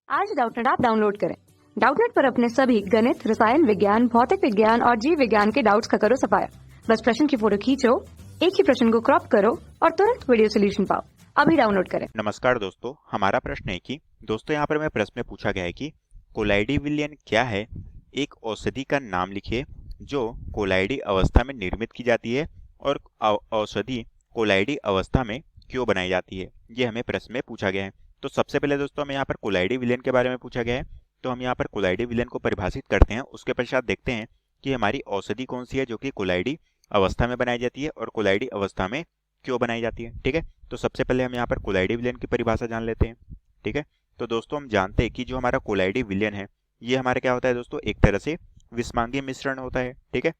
आज Doubtnut app download करें। Doubtnut पर अपने सभी गणित, रसायन विज्ञान, भौतिक विज्ञान और जीव विज्ञान के डाउट्स का करो सफाया। बस प्रश्न की फोटो खींचो, एक ही प्रश्न को क्रॉप करो और तुरंत वीडियो सोल्यूशन पाओ। अभी डाउनलोड करें। नमस्कार दोस्तों, हमारा प्रश्न है कि दोस्तों यहाँ पर मैं प्रश्न में पूछा गया है कि कोलाइडी विलयन क्या है। एक औषधि का नाम लिखिए जो कोलाइडी अवस्था में निर्मित की जाती है और औषधि कोलाइडी अवस्था में क्यों बनाई जाती है, ये हमें प्रश्न में पूछा गया है। तो सबसे पहले दोस्तों हमें यहाँ पर कोलाइडी विलयन के बारे में पूछा गया है, तो हम यहाँ पर कोलाइडी विलयन को परिभाषित करते हैं। उसके पश्चात देखते हैं कि हमारी औषधि कौन सी है जो कि कोलाइडी अवस्था में बनाई जाती है और कोलाइडी अवस्था में क्यों बनाई जाती है। ठीक है, तो सबसे पहले हम यहाँ पर कोलाइडी विलयन की परिभाषा जान लेते हैं। ठीक है, तो दोस्तों हम जानते हैं कि जो हमारा कोलाइडी विलयन है ये हमारा क्या होता है दोस्तों, एक तरह से विस्मांगी मिश्रण होता है। ठीक है,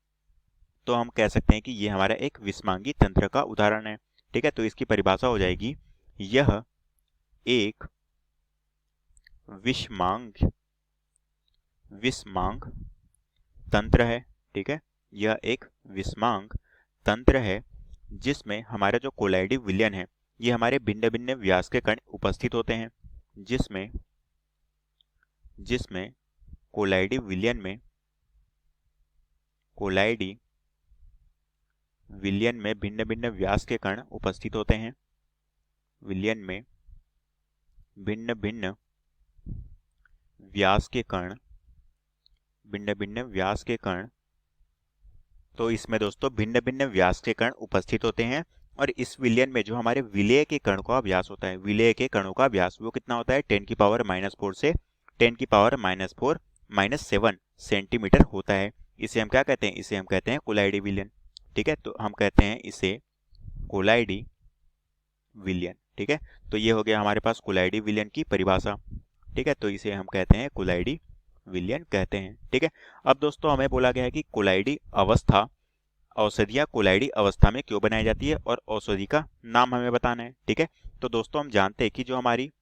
तो हम कह सकते हैं कि ये हमारा एक विस्मांगी तंत्र का उदाहरण है। ठीक है, तो इसकी परिभाषा हो जाएगी, यह एक विस्मांग तंत्र है। ठीक है, यह एक विस्मांग तंत्र है जिसमें हमारा जो कोलाइडी विलयन है ये हमारे भिन्न भिन्न व्यास के कण उपस्थित होते हैं। जिसमें कोलाइडी विलयन में भिन्न भिन्न व्यास के कण उपस्थित होते हैं। विलयन में भिन्न भिन्न व्यास के कण, तो इसमें दोस्तों भिन्न भिन्न व्यास के कण उपस्थित होते हैं और इस विलयन में जो हमारे विलेय के कण का व्यास होता है, विलेय के कणों का व्यास वो कितना होता है, 10⁻⁻⁴ से 10⁻⁻⁴ सेंटीमीटर होता है। इसे हम क्या कहते हैं, इसे हम कहते हैं कोलाइडी विलयन। ठीक है, तो हम कहते हैं इसे कोलाइडी विलयन। ठीक है, तो ये हो गया हमारे पास कोलाइडी विलयन की परिभाषा। ठीक है, तो इसे हम कहते हैं कोलाइडी विलयन कहते हैं। ठीक है, अब दोस्तों हमें बोला गया है कि कोलाइडी अवस्था, औषधियाँ कोलाइडी अवस्था में क्यों बनाई जाती है और औषधि का नाम हमें बताना है। ठीक है, तो दोस्तों हम जानते हैं कि जो हमारी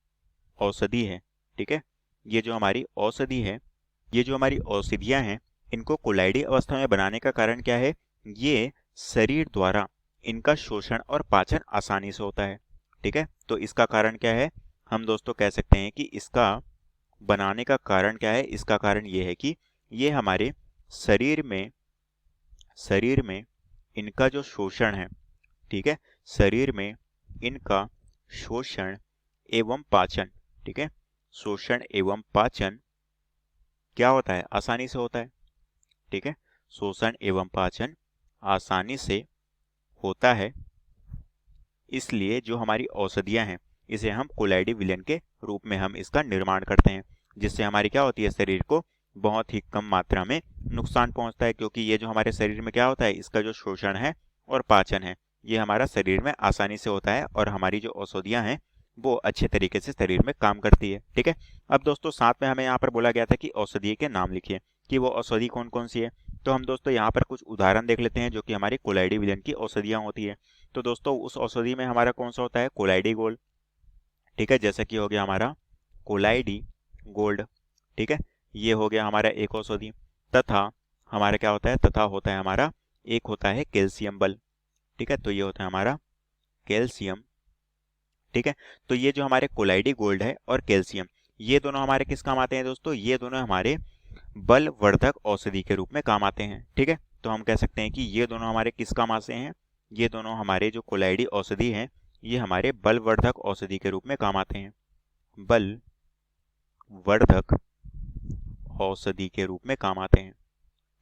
औषधि है, ठीक है, ये जो हमारी औषधि है, ये जो हमारी औषधियाँ हैं, इनको कोलाइडी अवस्था में बनाने का कारण क्या है, ये शरीर द्वारा इनका शोषण और पाचन आसानी से होता है। ठीक है, तो इसका कारण क्या है, हम दोस्तों कह सकते हैं कि इसका बनाने का कारण क्या है, इसका कारण ये है कि ये हमारे शरीर में इनका जो शोषण है, ठीक है, शरीर में इनका शोषण एवं पाचन, ठीक है, शोषण एवं पाचन क्या होता है, आसानी से होता है। ठीक है, शोषण एवं पाचन आसानी से होता है, इसलिए जो हमारी औषधियां हैं इसे हम कोलाइडी विलयन के रूप में हम इसका निर्माण करते हैं, जिससे हमारी क्या होती है, शरीर को बहुत ही कम मात्रा में नुकसान पहुंचता है, क्योंकि ये जो हमारे शरीर में क्या होता है, इसका जो शोषण है और पाचन है ये हमारा शरीर में आसानी से होता है और हमारी जो औषधियां हैं वो अच्छे तरीके से शरीर में काम करती है। ठीक है, अब दोस्तों साथ में हमें यहाँ पर बोला गया था कि औषधि के नाम लिखिए कि वो औषधि कौन कौन सी है। तो हम दोस्तों यहाँ पर कुछ उदाहरण देख लेते हैं जो कि हमारी कोलाइडी विलयन की औषधियाँ होती है। तो दोस्तों उस औषधि में हमारा कौन सा होता है, कोलाइडी गोल्ड। ठीक है, जैसा कि हो गया हमारा कोलाइडी गोल्ड। ठीक है, ये हो गया हमारा एक औषधि। तथा हमारा क्या होता है, तथा होता है हमारा एक होता है कैल्शियम बल। ठीक है, तो ये होता है हमारा कैल्शियम। ठीक है, तो ये जो हमारे कोलाइडी गोल्ड है और कैल्शियम, ये दोनों हमारे किस काम आते हैं दोस्तों, ये दोनों हमारे बलवर्धक औषधि के रूप में काम आते हैं। ठीक है, तो हम कह सकते हैं कि ये दोनों हमारे किस काम आते हैं, ये दोनों हमारे जो कोलाइडी औषधि हैं ये हमारे बलवर्धक औषधि के रूप में काम आते हैं, बलवर्धक औषधि के रूप में काम आते हैं।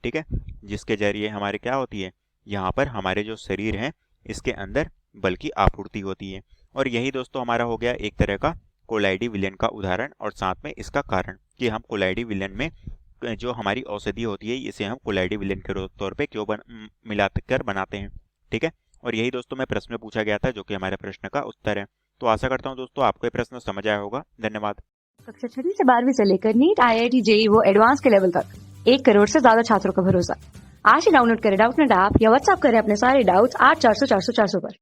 ठीक है, जिसके जरिए हमारे क्या होती है, यहाँ पर हमारे जो शरीर है इसके अंदर बल की आपूर्ति होती है। और यही दोस्तों हमारा हो गया एक तरह का कोलाइडी विलयन का उदाहरण और साथ में इसका कारण कि हम कोलाइडी विलयन में जो हमारी औषधि होती है इसे हम कोलाइडी विलयन के तौर पे क्यों मिलाकर बनाते हैं। ठीक है, और यही दोस्तों में प्रश्न में पूछा गया था जो कि हमारे प्रश्न का उत्तर है। तो आशा करता हूँ दोस्तों आपको ये प्रश्न समझ आया होगा। धन्यवाद। कक्षा 6 से 12वीं से लेकर नीट, IIT, JEE वो एडवांस के लेवल तक 1 करोड़ से ज्यादा छात्रों का भरोसा। आज ही डाउनलोड करें डाउटनेट ऐप या व्हाट्सएप करें अपने सारे डाउट्स 8400 400 400 पर।